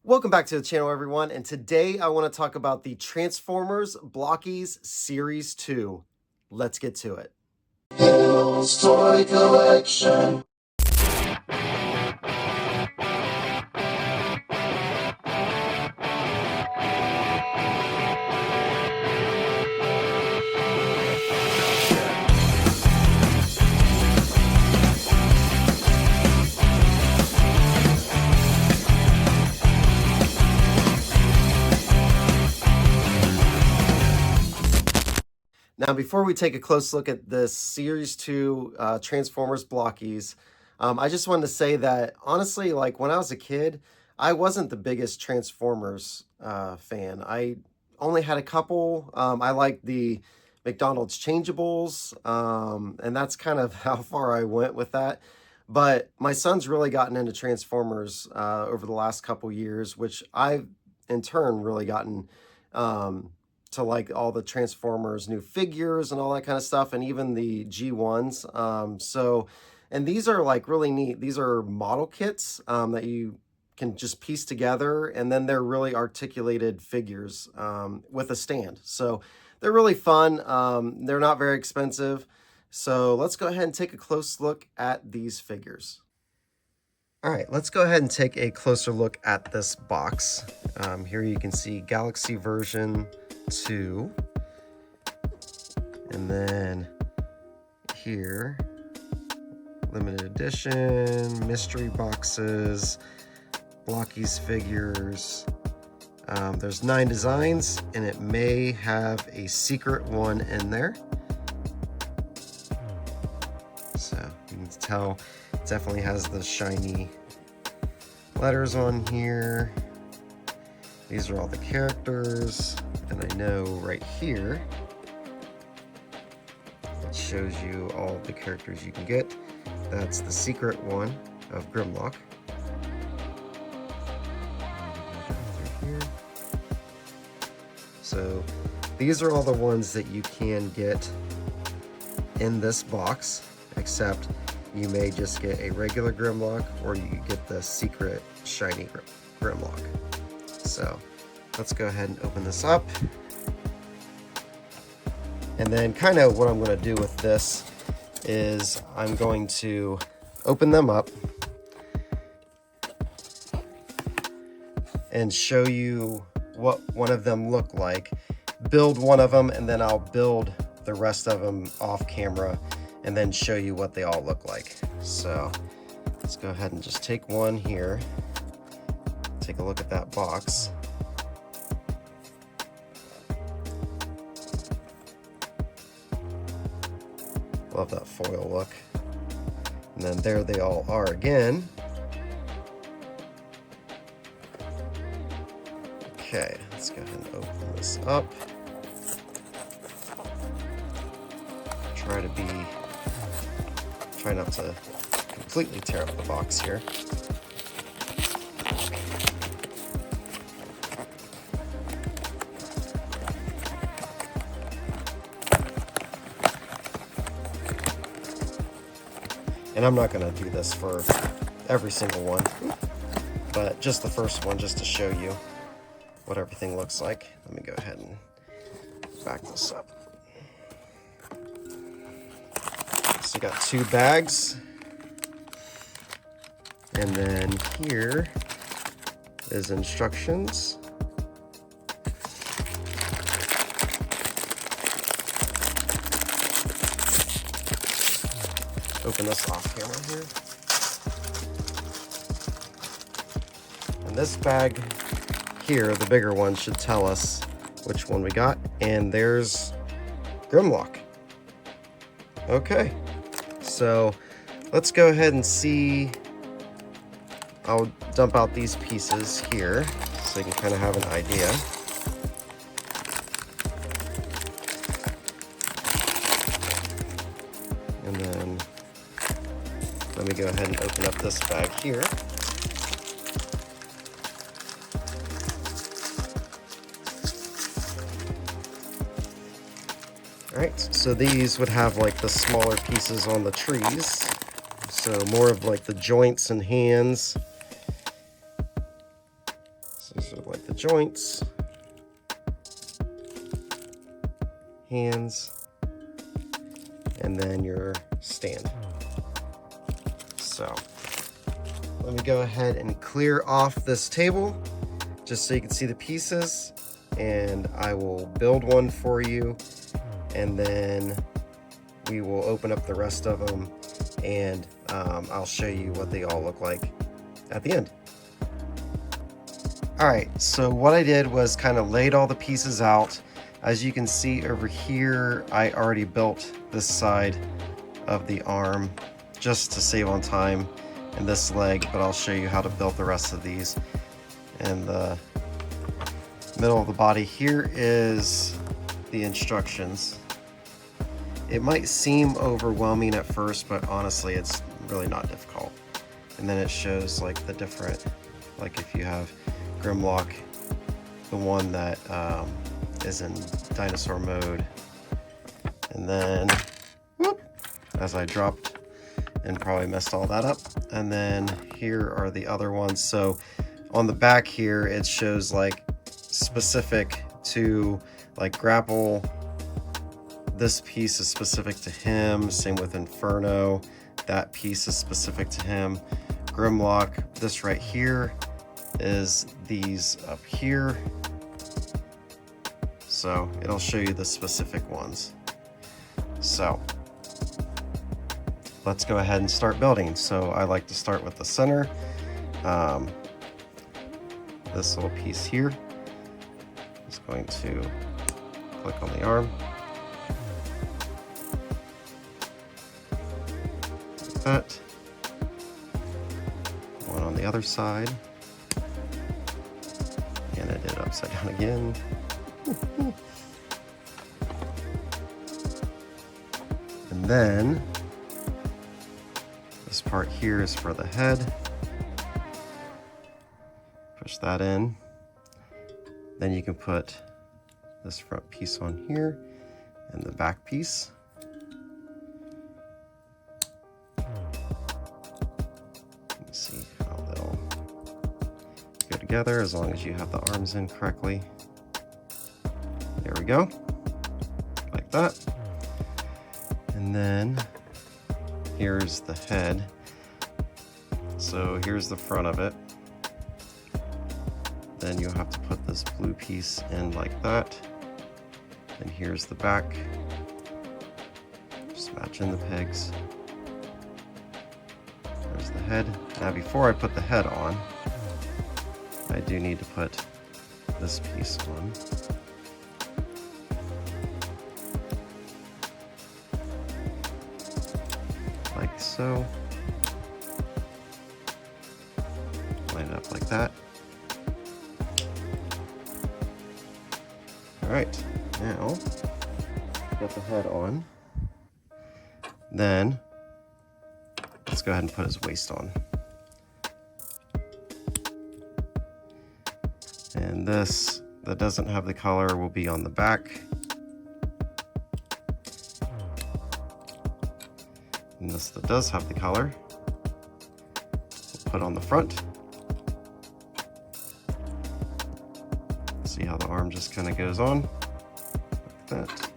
Welcome back to the channel, everyone, and today I want to talk about the Transformers Blokees Series 2. Let's get to it. Hill's Toy Collection. Now, before we take a close look at the Series 2 Transformers Blokees, I just wanted to say that, honestly, like when I was a kid, I wasn't the biggest Transformers fan. I only had a couple. I liked the McDonald's changeables, and that's kind of how far I went with that. But my son's really gotten into Transformers over the last couple years, which I've in turn really gotten to like all the Transformers new figures and all that kind of stuff, and even the G1s. And these are like really neat. These are model kits that you can just piece together, and then they're really articulated figures with a stand. So they're really fun. They're not very expensive. So let's go ahead and take a close look at these figures. All right, let's go ahead and take a closer look at this box. Here you can see Galaxy version 2. And then here, limited edition, mystery boxes, Blokees figures. There's 9 designs, and it may have a secret one in there. So you can tell it definitely has the shiny letters on here. These are all the characters, and I know right here it shows you all the characters you can get. That's the secret one of Grimlock. So these are all the ones that you can get in this box, except you may just get a regular Grimlock, or you get the secret shiny Grimlock. So let's go ahead and open this up. And then kind of what I'm going to do with this is I'm going to open them up and show you what one of them look like, build one of them, and then I'll build the rest of them off camera and then show you what they all look like. So let's go ahead and just take one here, take a look at that box. Love that foil look. And then there they all are again. Okay, let's go ahead and open this up. Try not to completely tear up the box here. And I'm not going to do this for every single one, but just the first one, just to show you what everything looks like. Let me go ahead and back this up. So you got 2 bags, and then here is instructions. Open this off camera here. And this bag here, the bigger one, should tell us which one we got. And there's Grimlock. Okay, so let's go ahead and see. I'll dump out these pieces here so you can kind of have an idea. And then let me go ahead and open up this bag here. Alright, so these would have like the smaller pieces on the trees. So more of like the joints and hands. So these are like the joints, hands, and then your stand. So let me go ahead and clear off this table just so you can see the pieces, and I will build one for you, and then we will open up the rest of them, and I'll show you what they all look like at the end. All right, so what I did was kind of laid all the pieces out. As you can see over here, I already built this side of the arm just to save on time, and this leg, but I'll show you how to build the rest of these. And the middle of the body here is the instructions. It might seem overwhelming at first, but honestly it's really not difficult. And then it shows like the different, like if you have Grimlock, the one that is in dinosaur mode, and then whoop, as I dropped and probably messed all that up, and then here are the other ones. So on the back here it shows like specific to like Grapple. This piece is specific to him, same with Inferno, that piece is specific to him. Grimlock, this right here is these up here, so it'll show you the specific ones. So let's go ahead and start building. So I like to start with the center, this little piece here is going to click on the arm like that. One on the other side, and I did it upside down again. And then this part here is for the head. Push that in. Then you can put this front piece on here and the back piece. Let's see how they'll go together as long as you have the arms in correctly. There we go, like that. And then here's the head. So here's the front of it. Then you'll have to put this blue piece in like that. And here's the back. Just match in the pegs. There's the head. Now before I put the head on, I do need to put this piece on. Like so. Line it up like that. All right, now get the head on. Then let's go ahead and put his waist on. And this that doesn't have the color will be on the back. And this that does have the color, we'll put on the front. See how the arm just kind of goes on like that.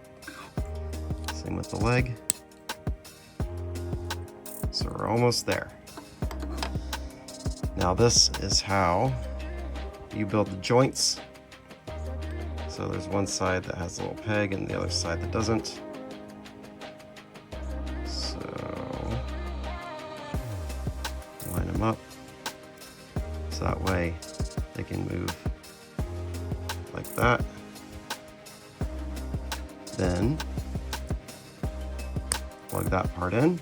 Same with the leg. So we're almost there. Now this is how you build the joints. So there's one side that has a little peg and the other side that doesn't. So line them up so that way they can move like that. Then plug that part in.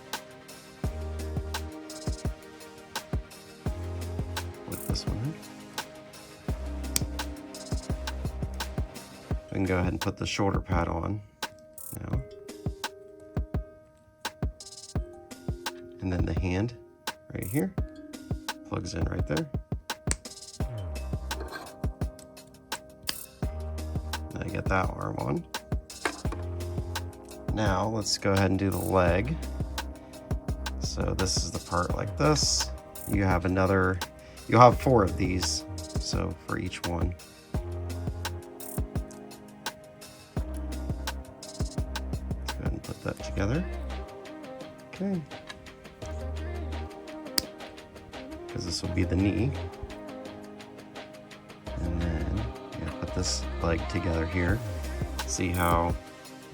Plug this one in. We can go ahead and put the shoulder pad on now. And then the hand right here plugs in right there. Get that arm on. Now let's go ahead and do the leg. So this is the part like this. You have another, you'll have 4 of these. So for each one. Let's go ahead and put that together. Okay. Because this will be the knee. And then put this leg together here. See how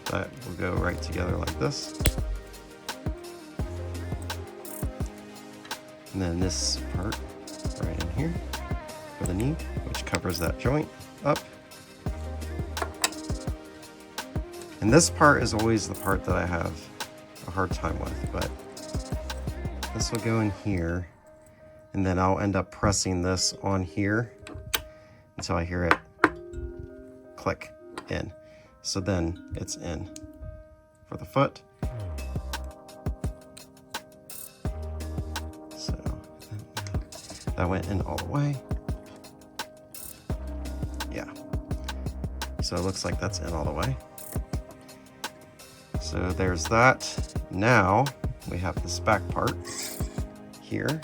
that will go right together like this. And then this part right in here for the knee, which covers that joint up. And this part is always the part that I have a hard time with, but this will go in here, and then I'll end up pressing this on here until I hear it click in. So then it's in for the foot. So that went in all the way. Yeah. So it looks like that's in all the way. So there's that. Now we have this back part here.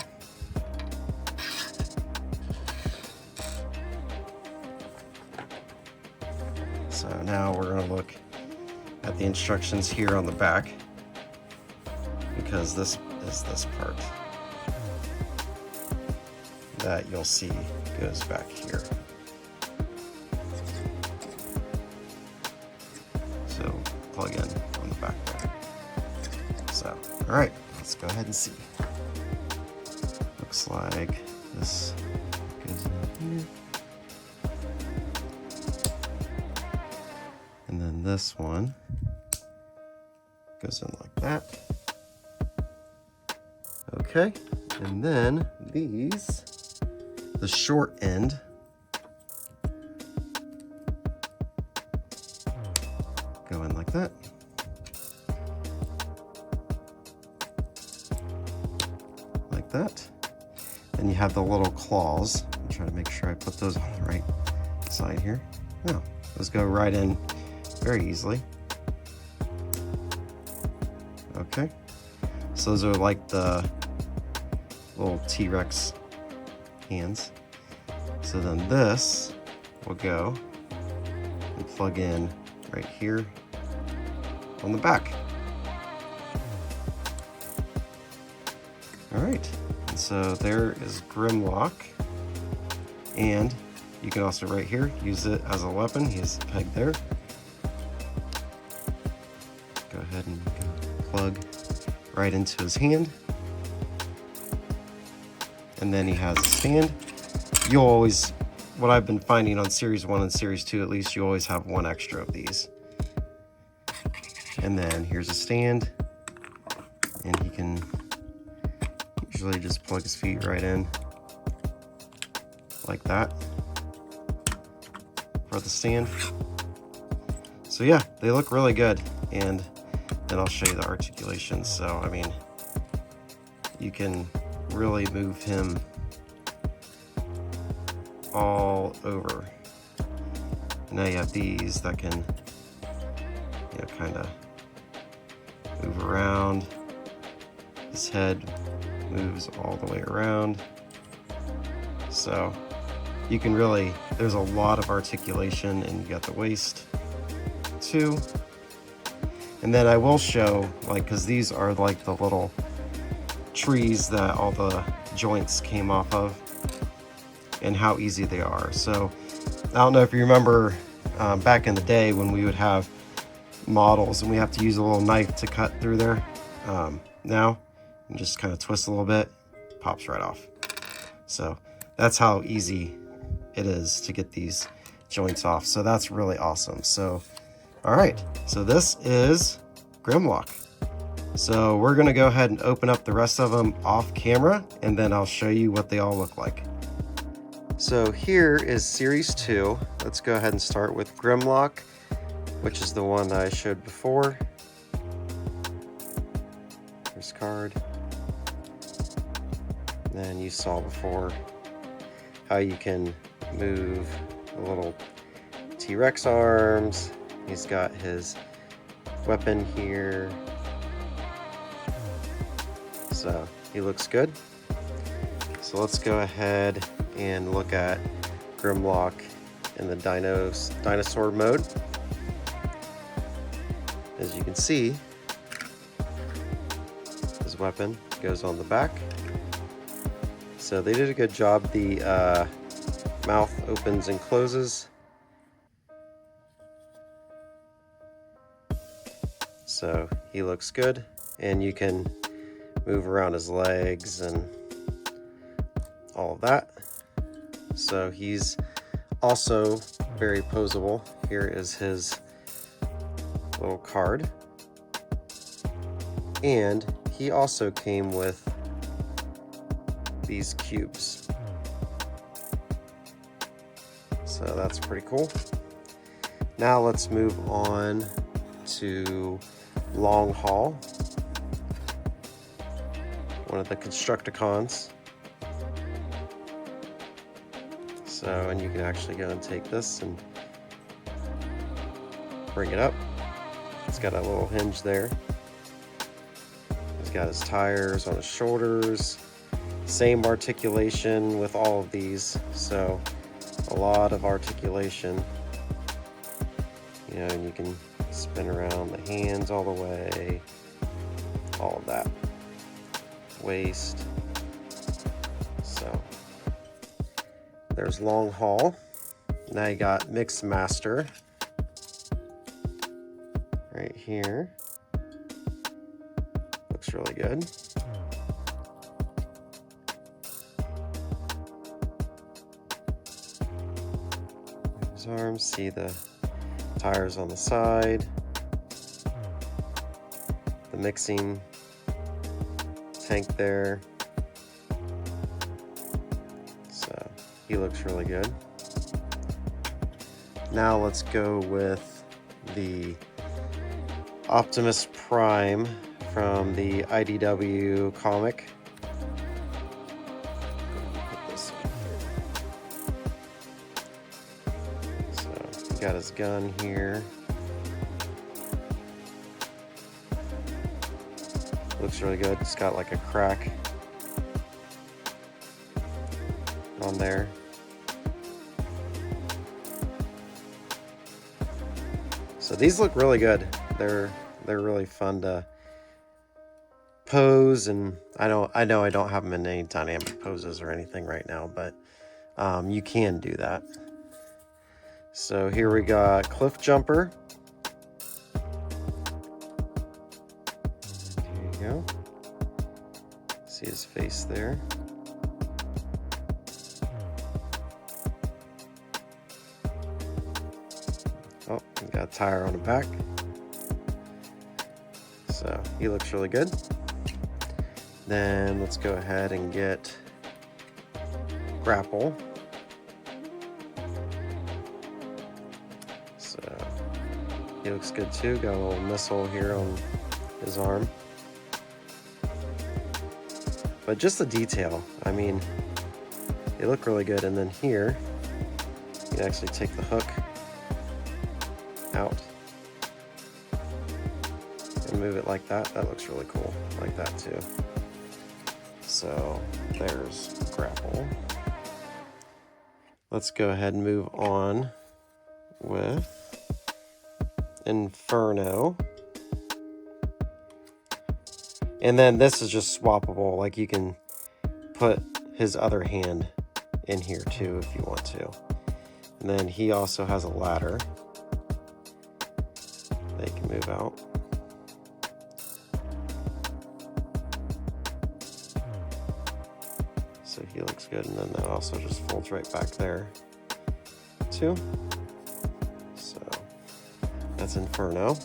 So now we're going to look at the instructions here on the back, because this is this part that you'll see goes back here. So plug in on the back there. So, all right, let's go ahead and see. Looks like this goes in here. And then this one goes in like that. Okay, and then these, the short end, go in like that. Like that. Then you have the little claws. I'm trying to make sure I put those on the right side here. No, those go right in very easily. Okay, so those are like the little T-Rex hands. So then this will go and plug in right here on the back. All right, and so there is Grimlock, and you can also right here use it as a weapon. He's pegged there. Go ahead and plug right into his hand. And then he has a stand. You'll always, what I've been finding on Series 1 and Series 2 at least, you always have one extra of these. And then here's a stand. And he can usually just plug his feet right in like that for the stand. So yeah, they look really good. And then I'll show you the articulation. So, I mean, you can really move him all over. And now you have these that can, you know, kind of move around. His head moves all the way around. So you can really, there's a lot of articulation, and you got the waist too. And then I will show, like, because these are like the little trees that all the joints came off of, and how easy they are. So I don't know if you remember back in the day when we would have models and we have to use a little knife to cut through there. Now you just kind of twist a little bit, pops right off. So that's how easy it is to get these joints off. So that's really awesome. So all right, so this is Grimlock. So we're gonna go ahead and open up the rest of them off camera, and then I'll show you what they all look like. So here is Series 2. Let's go ahead and start with Grimlock, which is the one that I showed before. Here's card. And then you saw before how you can move the little T-Rex arms. He's got his weapon here. So he looks good. So let's go ahead and look at Grimlock in the dinosaur mode. As you can see, his weapon goes on the back. So they did a good job. The mouth opens and closes. So he looks good, and you can move around his legs and all of that. So he's also very posable. Here is his little card. And he also came with these cubes. So that's pretty cool. Now let's move on to Long Haul, one of the Constructicons. So, and you can actually go and take this and bring it up. It's got a little hinge there. He's got his tires on his shoulders. Same articulation with all of these, so a lot of articulation. You know, and you can spin around the hands all the way, all of that. Waist. So there's Long Haul. Now you got Mix Master right here. Looks really good. His arms, see the tires on the side, the mixing tank there. So he looks really good. Now let's go with the Optimus Prime from the IDW comic. Put this up here. So he got his gun here. Looks really good. It's got like a crack on there. So these look really good. They're really fun to pose, and I know I don't have them in any dynamic poses or anything right now, but you can do that. So here we got Cliff Jumper. Here you go. See his face there. Oh, he got a tire on the back. So he looks really good. Then let's go ahead and get Grapple. So he looks good too. Got a little missile here on his arm. But just the detail, I mean, they look really good. And then here, you can actually take the hook out and move it like that. That looks really cool, like that too. So there's Grapple. Let's go ahead and move on with Inferno. And then this is just swappable, like you can put his other hand in here too if you want to. And then he also has a ladder they can move out. So he looks good, and then that also just folds right back there too. So that's Inferno.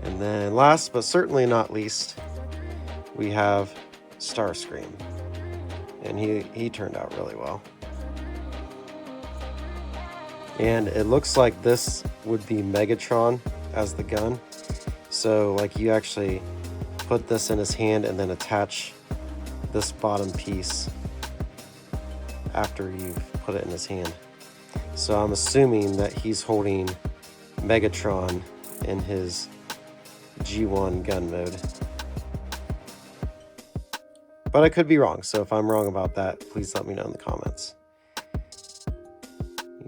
And then last but certainly not least, we have Starscream. And he turned out really well. And it looks like this would be Megatron as the gun. So like you actually put this in his hand and then attach this bottom piece after you've put it in his hand. So I'm assuming that he's holding Megatron in his G1 gun mode. But I could be wrong, so if I'm wrong about that, please let me know in the comments.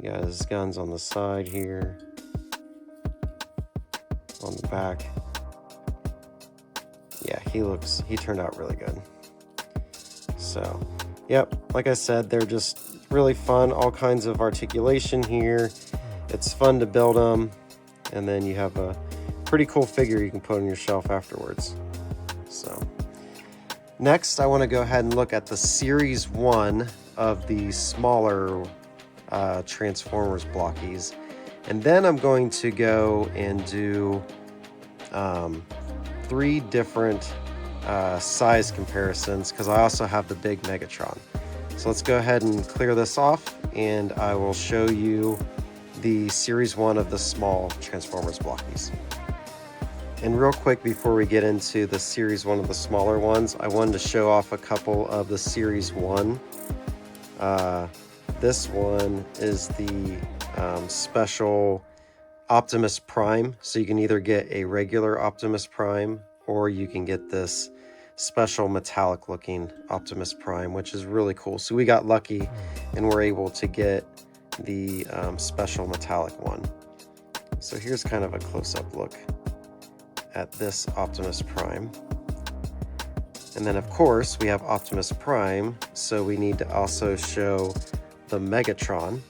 He got his guns on the side here, on the back. Yeah, he turned out really good. So, yep, like I said, they're just really fun. All kinds of articulation here. It's fun to build them, and then you have a pretty cool figure you can put on your shelf afterwards. So, next I want to go ahead and look at the Series 1 of the smaller Transformers Blokees. And then I'm going to go and do 3 different size comparisons, because I also have the big Megatron. So let's go ahead and clear this off, and I will show you the Series 1 of the small Transformers Blokees. And real quick, before we get into the Series 1 of the smaller ones, I wanted to show off a couple of the Series 1. This one is the special Optimus Prime. So you can either get a regular Optimus Prime, or you can get this special metallic looking Optimus Prime, which is really cool. So we got lucky and we're able to get the special metallic one. So here's kind of a close-up look at this Optimus Prime. And then of course we have Optimus Prime, so we need to also show the Megatron.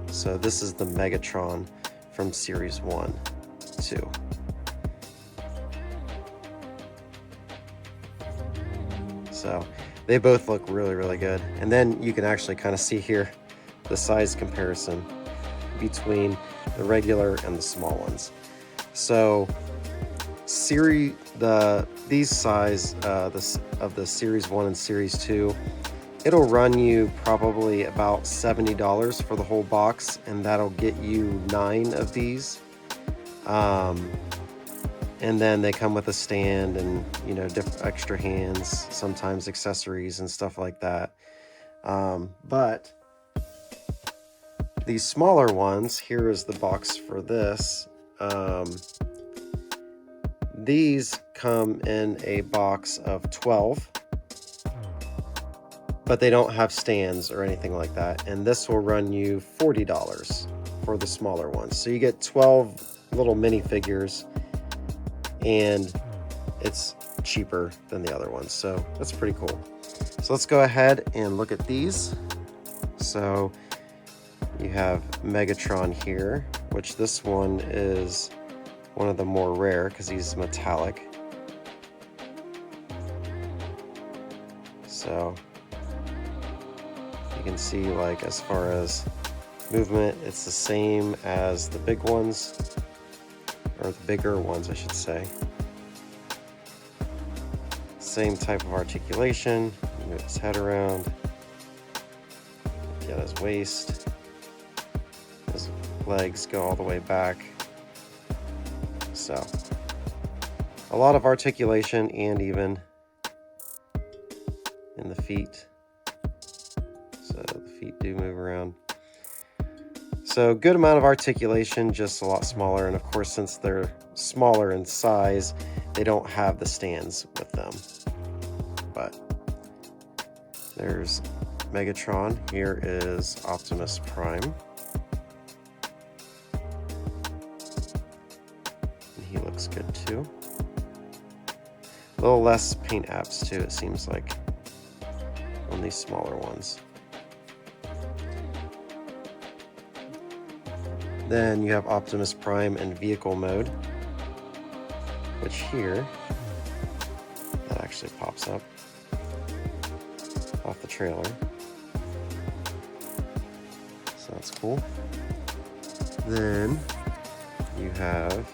So this is the Megatron from Series 1 too. So they both look really, really good. And then you can actually kind of see here the size comparison between the regular and the small ones. So these size of the Series 1 and Series 2, it'll run you probably about $70 for the whole box, and that'll get you 9 of these. And then they come with a stand and, you know, different extra hands, sometimes accessories and stuff like that. But these smaller ones, here is the box for this. These come in a box of 12, but they don't have stands or anything like that. And this will run you $40 for the smaller ones. So you get 12 little minifigures, and it's cheaper than the other ones. So that's pretty cool. So let's go ahead and look at these. So you have Megatron here, which this one is one of the more rare because he's metallic. So you can see, like, as far as movement, it's the same as the big ones, or the bigger ones I should say. Same type of articulation. Move his head around, get his waist, his legs go all the way back. So a lot of articulation, and even in the feet. So the feet do move around. So good amount of articulation, just a lot smaller. And of course, since they're smaller in size, they don't have the stands with them. But there's Megatron. Here is Optimus Prime. And he looks good too. A little less paint apps too, it seems like, on these smaller ones. Then you have Optimus Prime in vehicle mode, which here, that actually pops up off the trailer. So that's cool. Then you have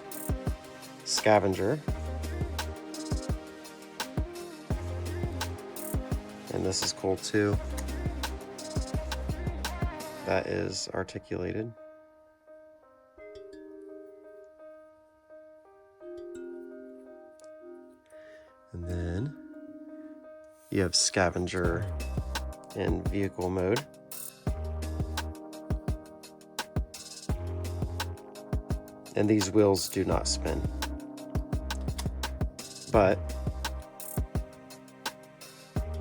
Scavenger. And this is cool too. That is articulated. And then you have Scavenger in vehicle mode. And these wheels do not spin. But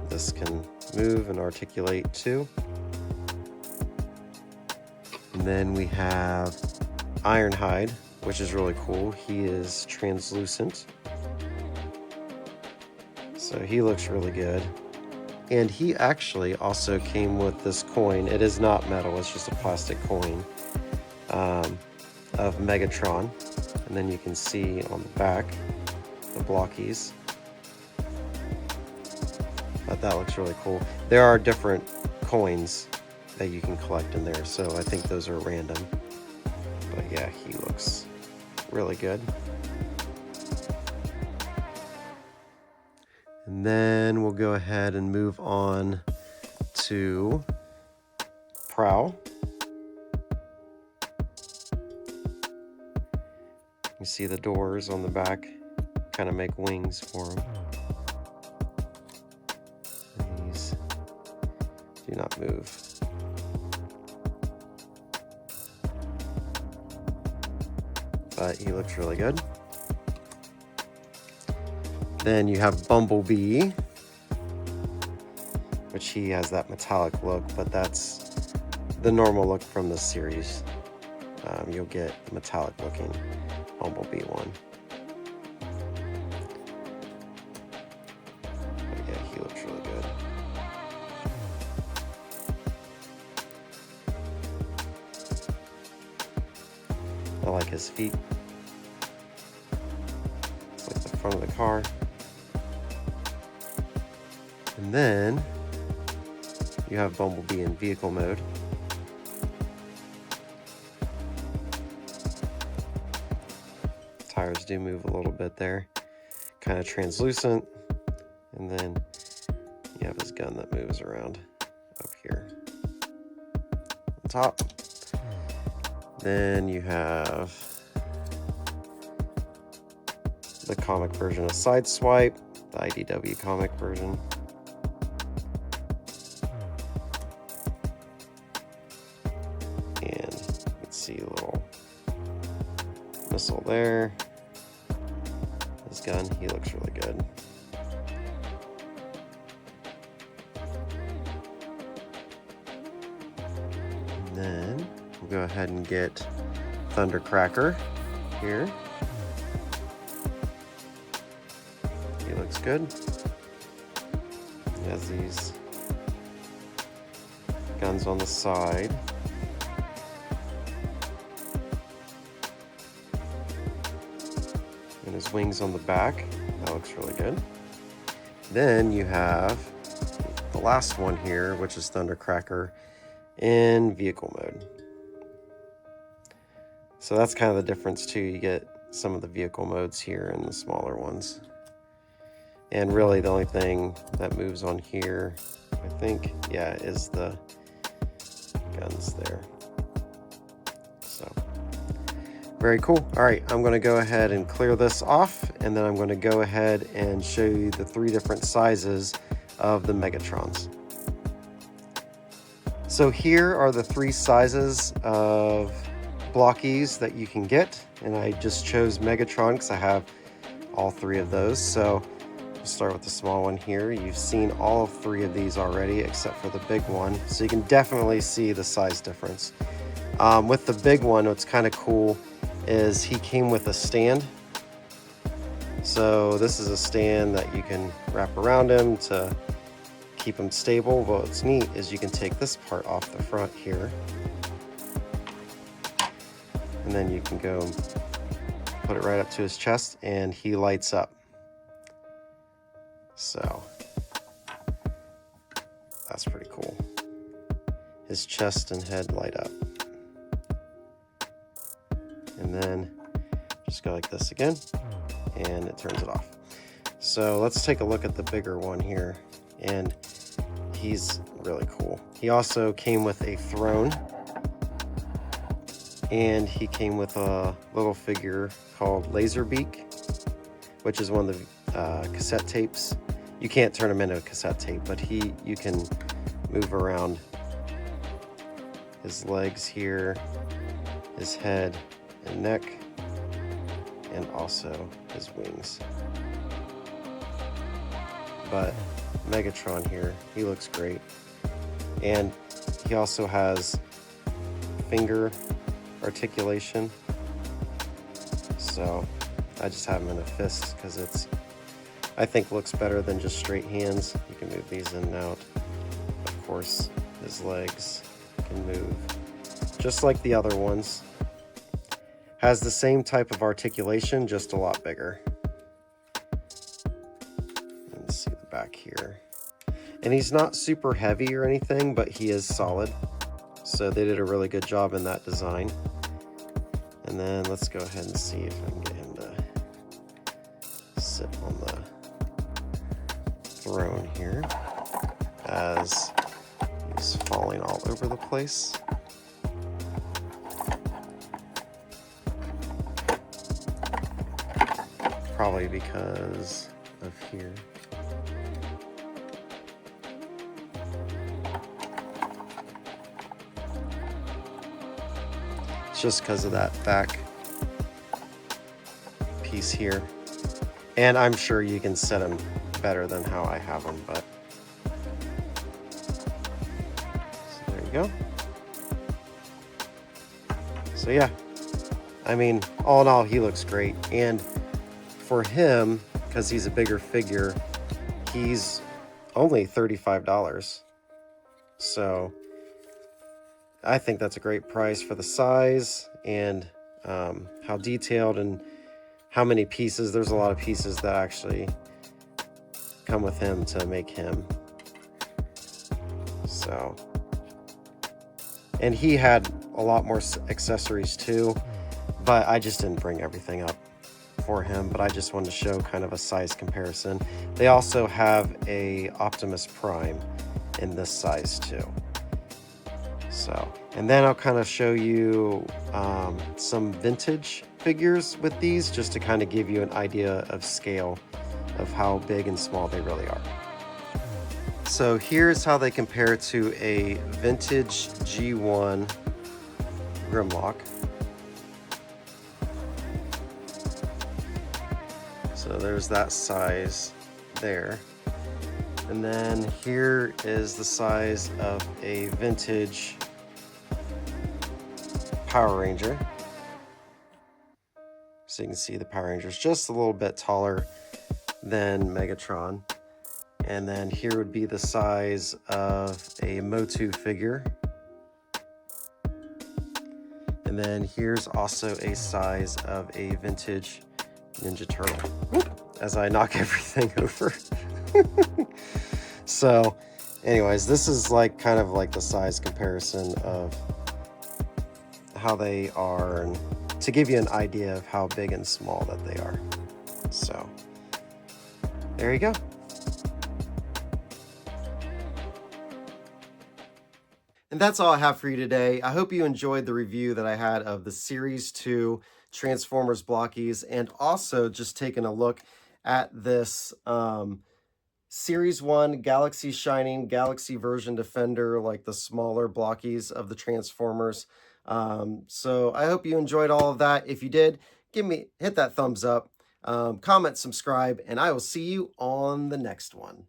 this can move and articulate too. And And then we have Ironhide, which is really cool. He is translucent, so he looks really good. And he actually also came with this coin. It is not metal, it's just a plastic coin of Megatron. And then you can see on the back the Blokees. But that looks really cool. There are different coins that you can collect in there, so I think those are random. But yeah, he looks really good. And then we'll go ahead and move on to Prowl. You see the doors on the back kind of make wings for him. And these do not move. But he looks really good. Then you have Bumblebee, which he has that metallic look, but that's the normal look from this series. You'll get the metallic looking Bumblebee one. But yeah, he looks really good. I like his feet. It's like the front of the car. And then you have Bumblebee in vehicle mode. Tires do move a little bit there, kind of translucent. And then you have his gun that moves around up here on top. Then you have the comic version of Sideswipe, the IDW comic version. And you can see a little missile there. His gun, he looks really good. And then we'll go ahead and get Thundercracker here. He looks good. He has these guns on the side. And his wings on the back. That looks really good. Then you have the last one here, which is Thundercracker in vehicle mode. So that's kind of the difference too. You get some of the vehicle modes here and the smaller ones. And really the only thing that moves on here, I think, yeah, is the guns there. So, very cool. All right, I'm gonna go ahead and clear this off, and then I'm gonna go ahead and show you the 3 different sizes of the Megatrons. So here are the 3 sizes of Blokees that you can get, and I just chose Megatron because I have all 3 of those. So we'll start with the small one here. You've seen all 3 of these already except for the big one, so you can definitely see the size difference. With the big one, what's kind of cool is he came with a stand. So this is a stand that you can wrap around him to keep him stable. But what's neat is you can take this part off the front here, and then you can go put it right up to his chest and he lights up. So that's pretty cool. His chest and head light up. And then just go like this again, and it turns it off. So let's take a look at the bigger one here, and he's really cool. He also came with a throne, and he came with a little figure called Laserbeak, which is one of the cassette tapes. You can't turn him into a cassette tape, but you can move around his legs here, his head and neck, and also his wings. But Megatron here, he looks great. And he also has finger articulation. So I just have him in a fist because it's, I think, looks better than just straight hands. You can move these in and out. Of course, his legs can move just like the other ones. Has the same type of articulation, just a lot bigger. Let's see the back here. And he's not super heavy or anything, but he is solid. So they did a really good job in that design. And then let's go ahead and see if I can get him to sit on the throne here as he's falling all over the place. Probably because of here. It's just because of that back piece here. And I'm sure you can set them better than how I have them, but so there you go. So yeah, I mean, all in all, he looks great. And for him, because he's a bigger figure, he's only $35. So I think that's a great price for the size and how detailed and how many pieces. There's a lot of pieces that actually come with him to make him. So, and he had a lot more accessories too, but I just didn't bring everything up for him, but I just wanted to show kind of a size comparison. They also have a Optimus Prime in this size too. So, and then I'll kind of show you some vintage figures with these, just to kind of give you an idea of scale of how big and small they really are. So here's how they compare to a vintage G1 Grimlock. So there's that size there. And then here is the size of a vintage Power Ranger. So you can see the Power Ranger's just a little bit taller than Megatron. And then here would be the size of a Motu figure. And then here's also a size of a vintage Ninja Turtle. As I knock everything over. So anyways, this is like kind of like the size comparison of how they are, and to give you an idea of how big and small that they are. So there you go. And that's all I have for you today. I hope you enjoyed the review that I had of the Series 2 Transformers Blokees, and also just taking a look at this Series 1 Galaxy Shining Galaxy Version Defender, like the smaller Blokees of the Transformers. So I hope you enjoyed all of that. If you did, hit that thumbs up, comment, subscribe, and I will see you on the next one.